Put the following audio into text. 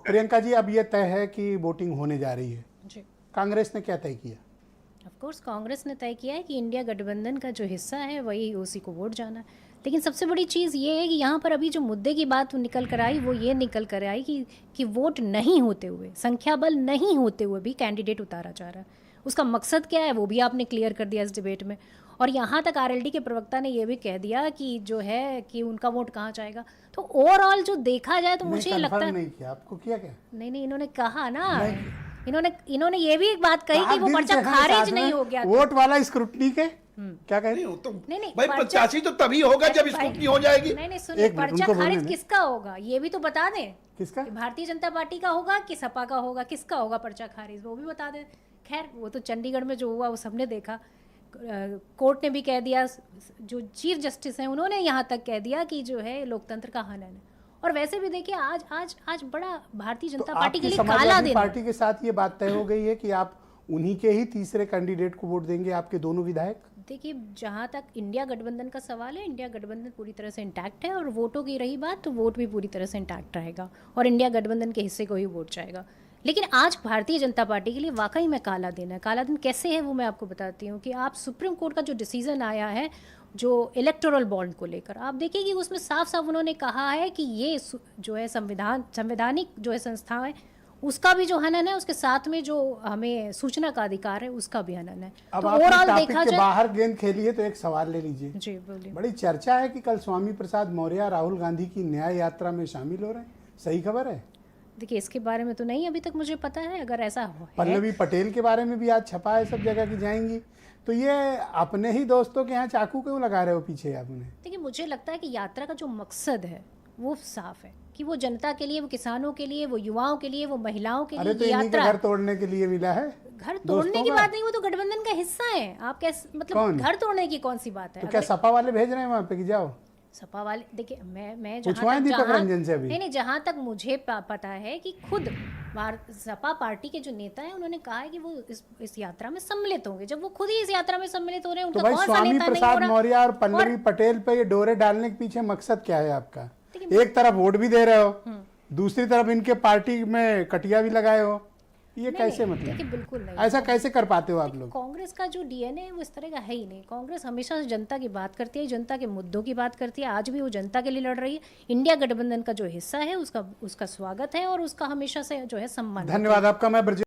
प्रियंका जी, अब ये तय है कि वोटिंग होने जा रही है जी। कांग्रेस ने क्या तय किया? ऑफ कोर्स कांग्रेस ने तय किया है कि इंडिया गठबंधन का जो हिस्सा है वही उसी को वोट जाना है। लेकिन सबसे बड़ी चीज़ ये है कि यहाँ पर अभी जो मुद्दे की बात निकल कर आई वो ये निकल कर आई कि वोट नहीं होते हुए, संख्या बल नहीं होते हुए भी कैंडिडेट उतारा जा रहा है। उसका मकसद क्या है वो भी आपने क्लियर कर दिया इस डिबेट में। और यहाँ तक आरएलडी के प्रवक्ता ने ये भी कह दिया कि जो है कि उनका वोट कहाँ जाएगा। तो ओवरऑल जो देखा जाए तो मुझे लगता है नहीं किया, आपको किया क्या? नहीं, इन्होंने कहा ना, इन्होंने ये भी एक बात कही कि वो पर्चा खारिज नहीं हो गया। वोट वाला स्क्रूटनी के क्या कह रही हो तुम? नहीं, भाई प्रत्याशी तो तभी होगा जब स्क्रूटनी हो जाएगी। नहीं, सुनिए, पर्चा खारिज किसका होगा ये भी तो बता दें। किसका? भारतीय जनता पार्टी का होगा कि सपा का होगा, किसका होगा पर्चा खारिज वो भी बता दें। खैर वो तो चंडीगढ़ में जो हुआ वो सबने देखा। कोर्ट ने भी कह दिया, जो चीफ जस्टिस हैं उन्होंने यहाँ तक कह दिया कि जो है लोकतंत्र का हनन है। और वैसे भी देखिए आज बड़ा भारतीय जनता पार्टी के लिए काला दिन। पार्टी के साथ ये बात तय हो गई है कि आप उन्हीं के ही तीसरे कैंडिडेट को वोट देंगे, आपके दोनों विधायक? देखिए, जहाँ तक इंडिया गठबंधन का सवाल है, इंडिया गठबंधन पूरी तरह से इंटैक्ट है। और वोटों की रही बात तो वोट भी पूरी तरह से इंटैक्ट रहेगा और इंडिया गठबंधन के हिस्से को ही वोट जाएगा। लेकिन आज भारतीय जनता पार्टी के लिए वाकई में काला दिन है। काला दिन कैसे है वो मैं आपको बताती हूँ कि आप सुप्रीम कोर्ट का जो डिसीजन आया है जो इलेक्टोरल बॉन्ड को लेकर, आप देखिए कि उसमें साफ साफ उन्होंने कहा है कि ये जो है संवैधानिक जो है संस्था है उसका भी जो हनन है, उसके साथ में जो हमें सूचना का अधिकार है उसका भी हनन है। अब तो ओवरऑल देखा जाए, बाहर गेंद खेली है तो एक सवाल ले लीजिए। जी बोलिए। बड़ी चर्चा है कि कल स्वामी प्रसाद मौर्य राहुल गांधी की न्याय यात्रा में शामिल हो रहे हैं, सही खबर है? देखिए, इसके बारे में तो नहीं अभी तक मुझे पता है। अगर ऐसा हो, पल्लवी पटेल के बारे में भी आज छपा है सब जगह की जाएंगी, तो ये अपने ही दोस्तों के यहाँ चाकू क्यों लगा रहे हो पीछे आपने? देखिए, मुझे लगता है कि यात्रा का जो मकसद है वो साफ है कि वो जनता के लिए, वो किसानों के लिए, वो युवाओं के लिए, वो महिलाओं के लिए। तो यात्रा घर तोड़ने के लिए मिला है? घर तोड़ने की बात नहीं, वो तो गठबंधन का हिस्सा है। आप कैसे, मतलब घर तोड़ने की कौन सी बात है? तो क्या सपा वाले भेज रहे हैं वहाँ पे कि जाओ? सपा वाले, देखिए मैं दीपक रंजन से अभी नहीं, जहाँ तक मुझे पता है कि खुद सपा पार्टी के जो नेता हैं उन्होंने कहा है कि वो इस यात्रा में सम्मिलित होंगे। जब वो खुद ही इस यात्रा में सम्मिलित हो रहे हैं, उनका कौन सा नेता नहीं हो रहा? स्वामी प्रसाद मौर्य और पल्लवी पटेल पे ये डोरे डालने के पीछे मकसद क्या है आपका? एक तरफ वोट भी दे रहे हो, दूसरी तरफ इनके पार्टी में कटिया भी लगाए हो, ये कैसे? मतलब बिल्कुल नहीं, ऐसा कैसे कर पाते हो आप लोग? कांग्रेस का जो डीएनए है वो इस तरह का है ही नहीं। कांग्रेस हमेशा जनता की बात करती है, जनता के मुद्दों की बात करती है। आज भी वो जनता के लिए लड़ रही है। इंडिया गठबंधन का जो हिस्सा है उसका स्वागत है और उसका हमेशा से जो है सम्मान। धन्यवाद आपका। मैं